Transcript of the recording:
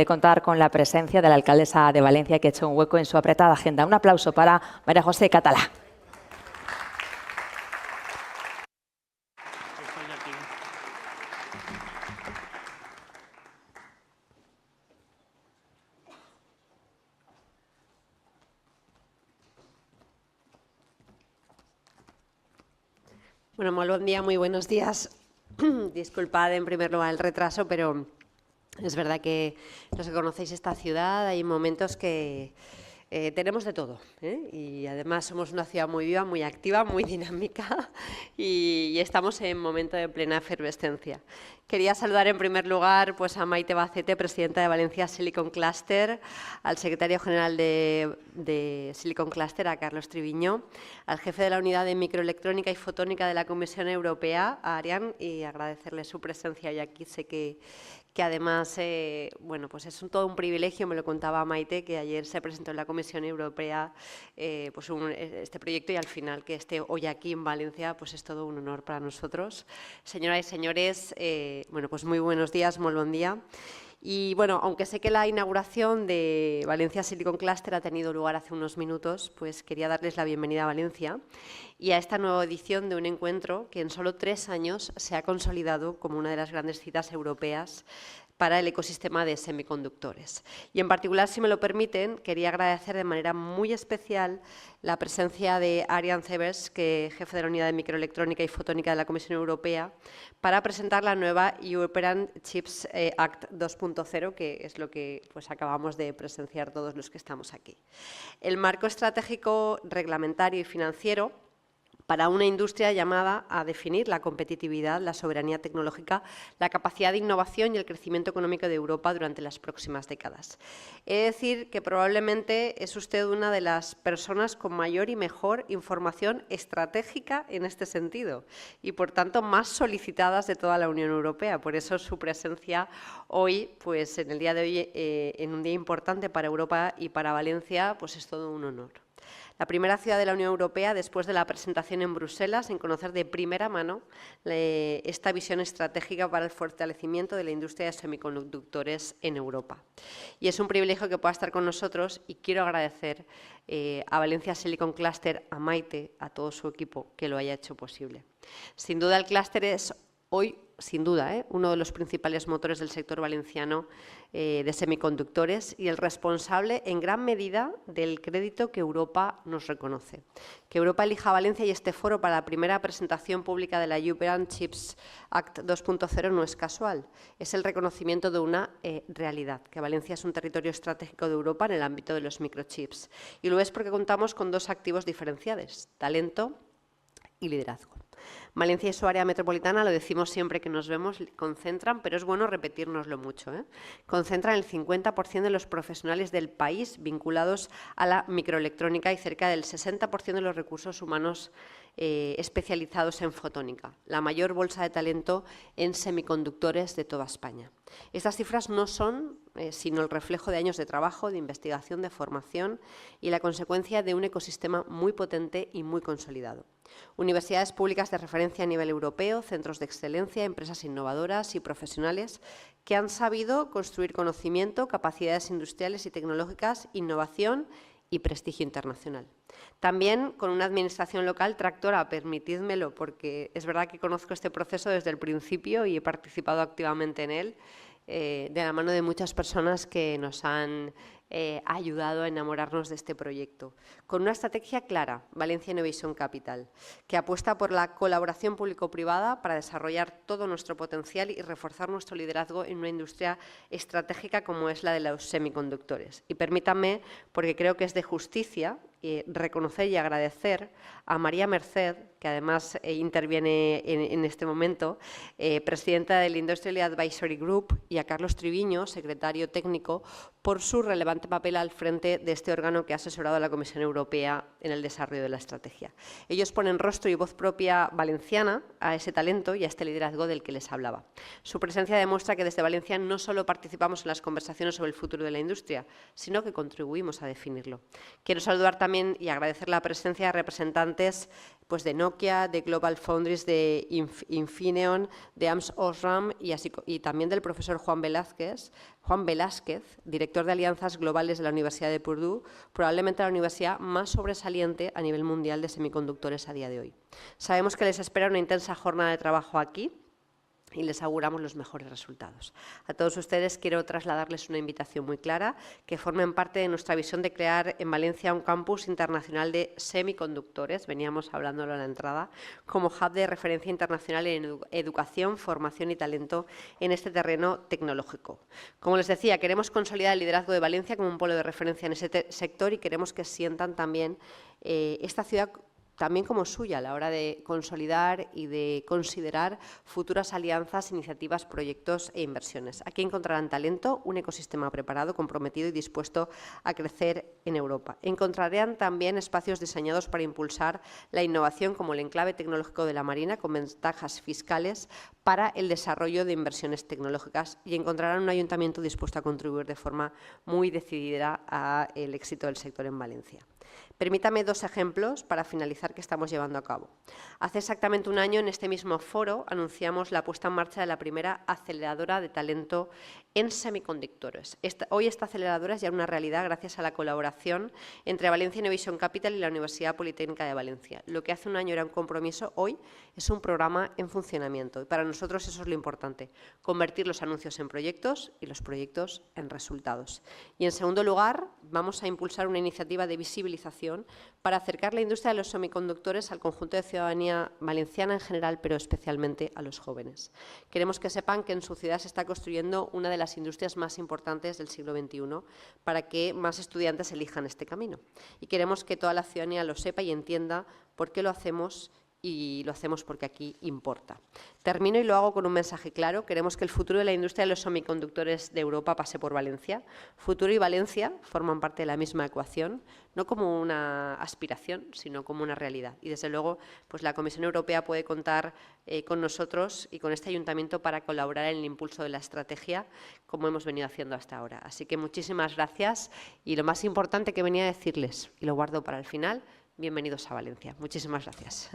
de contar con la presencia de la alcaldesa de Valencia, que ha hecho un hueco en su apretada agenda. Un aplauso para María José Catalá. Bueno, muy buen día, muy buenos días. Disculpad en primer lugar el retraso, pero es verdad que los que conocéis esta ciudad hay momentos que tenemos de todo, ¿eh? Y además somos una ciudad muy viva, muy activa, muy dinámica y estamos en momento de plena efervescencia. Quería saludar en primer lugar pues, a Maite Bacete, presidenta de Valencia Silicon Cluster, al secretario general de Silicon Cluster, a Carlos Triviño, al jefe de la unidad de microelectrónica y fotónica de la Comisión Europea, a Arián, y agradecerle su presencia hoy aquí. Sé que además, bueno, pues es todo un privilegio, me lo contaba Maite, que ayer se presentó en la Comisión Europea pues este proyecto y al final que esté hoy aquí en Valencia pues es todo un honor para nosotros. Señoras y señores, bueno, pues muy buenos días, muy buen día. Y bueno, aunque sé que la inauguración de Valencia Silicon Cluster ha tenido lugar hace unos minutos, pues quería darles la bienvenida a Valencia y a esta nueva edición de un encuentro que en solo 3 años se ha consolidado como una de las grandes citas europeas para el ecosistema de semiconductores. Y en particular, si me lo permiten, quería agradecer de manera muy especial la presencia de Arián Severs, que es jefe de la unidad de microelectrónica y fotónica de la Comisión Europea, para presentar la nueva European Chips Act 2.0, que es lo que pues, acabamos de presenciar todos los que estamos aquí. El marco estratégico, reglamentario y financiero para una industria llamada a definir la competitividad, la soberanía tecnológica, la capacidad de innovación y el crecimiento económico de Europa durante las próximas décadas. He de decir que probablemente es usted una de las personas con mayor y mejor información estratégica en este sentido y, por tanto, más solicitadas de toda la Unión Europea. Por eso su presencia hoy, pues en el día de hoy, en un día importante para Europa y para Valencia, pues es todo un honor. La primera ciudad de la Unión Europea, después de la presentación en Bruselas, en conocer de primera mano esta visión estratégica para el fortalecimiento de la industria de semiconductores en Europa. Y es un privilegio que pueda estar con nosotros y quiero agradecer a Valencia Silicon Cluster, a Maite, a todo su equipo que lo haya hecho posible. Sin duda el clúster es hoy, sin duda, uno de los principales motores del sector valenciano de semiconductores y el responsable en gran medida del crédito que Europa nos reconoce. Que Europa elija a Valencia y este foro para la primera presentación pública de la European Chips Act 2.0 no es casual, es el reconocimiento de una realidad, que Valencia es un territorio estratégico de Europa en el ámbito de los microchips. Y lo es porque contamos con 2 activos diferenciales, talento y liderazgo. Valencia y su área metropolitana, lo decimos siempre que nos vemos, concentran, pero es bueno repetírnoslo mucho, concentran el 50% de los profesionales del país vinculados a la microelectrónica y cerca del 60% de los recursos humanos especializados en fotónica, la mayor bolsa de talento en semiconductores de toda España. Estas cifras no son sino el reflejo de años de trabajo, de investigación, de formación y la consecuencia de un ecosistema muy potente y muy consolidado. Universidades públicas de referencia a nivel europeo, centros de excelencia, empresas innovadoras y profesionales que han sabido construir conocimiento, capacidades industriales y tecnológicas, innovación y prestigio internacional. También con una administración local tractora, permitidmelo, porque es verdad que conozco este proceso desde el principio y he participado activamente en él, de la mano de muchas personas que nos han ayudado a enamorarnos de este proyecto. Con una estrategia clara, Valencia Innovation Capital, que apuesta por la colaboración público-privada para desarrollar todo nuestro potencial y reforzar nuestro liderazgo en una industria estratégica como es la de los semiconductores. Y permítanme, porque creo que es de justicia, reconocer y agradecer a María Merced, que además interviene en este momento, presidenta del Industrial Advisory Group, y a Carlos Triviño, secretario técnico, por su relevante papel al frente de este órgano que ha asesorado a la Comisión Europea en el desarrollo de la estrategia. Ellos ponen rostro y voz propia valenciana a ese talento y a este liderazgo del que les hablaba. Su presencia demuestra que desde Valencia no solo participamos en las conversaciones sobre el futuro de la industria, sino que contribuimos a definirlo. Quiero saludar también y agradecer la presencia de representantes pues, de Nokia, de Global Foundries, de Infineon, de AMS Osram y también del profesor Juan Velázquez, Juan Velázquez, director de Alianzas Globales de la Universidad de Purdue, probablemente la universidad más sobresaliente a nivel mundial de semiconductores a día de hoy. Sabemos que les espera una intensa jornada de trabajo aquí y les auguramos los mejores resultados. A todos ustedes quiero trasladarles una invitación muy clara, que formen parte de nuestra visión de crear en Valencia un campus internacional de semiconductores, veníamos hablándolo en la entrada, como hub de referencia internacional en educación, formación y talento en este terreno tecnológico. Como les decía, queremos consolidar el liderazgo de Valencia como un polo de referencia en ese sector y queremos que sientan también esta ciudad también como suya a la hora de consolidar y de considerar futuras alianzas, iniciativas, proyectos e inversiones. Aquí encontrarán talento, un ecosistema preparado, comprometido y dispuesto a crecer en Europa. Encontrarán también espacios diseñados para impulsar la innovación como el enclave tecnológico de la Marina, con ventajas fiscales para el desarrollo de inversiones tecnológicas, y encontrarán un ayuntamiento dispuesto a contribuir de forma muy decidida al éxito del sector en Valencia. Permítame 2 ejemplos para finalizar que estamos llevando a cabo. Hace exactamente un año, en este mismo foro, anunciamos la puesta en marcha de la primera aceleradora de talento en semiconductores. Hoy esta aceleradora es ya una realidad gracias a la colaboración entre Valencia Innovation Capital y la Universidad Politécnica de Valencia. Lo que hace un año era un compromiso, hoy es un programa en funcionamiento. Y para nosotros eso es lo importante, convertir los anuncios en proyectos y los proyectos en resultados. Y en segundo lugar, vamos a impulsar una iniciativa de visibilización para acercar la industria de los semiconductores al conjunto de ciudadanía valenciana en general, pero especialmente a los jóvenes. Queremos que sepan que en su ciudad se está construyendo una de las industrias más importantes del siglo XXI para que más estudiantes elijan este camino. Y queremos que toda la ciudadanía lo sepa y entienda por qué lo hacemos, y lo hacemos porque aquí importa. Termino y lo hago con un mensaje claro. Queremos que el futuro de la industria de los semiconductores de Europa pase por Valencia. Futuro y Valencia forman parte de la misma ecuación, no como una aspiración, sino como una realidad. Y, desde luego, pues la Comisión Europea puede contar con nosotros y con este ayuntamiento para colaborar en el impulso de la estrategia, como hemos venido haciendo hasta ahora. Así que muchísimas gracias. Y lo más importante que venía a decirles, y lo guardo para el final, bienvenidos a Valencia. Muchísimas gracias.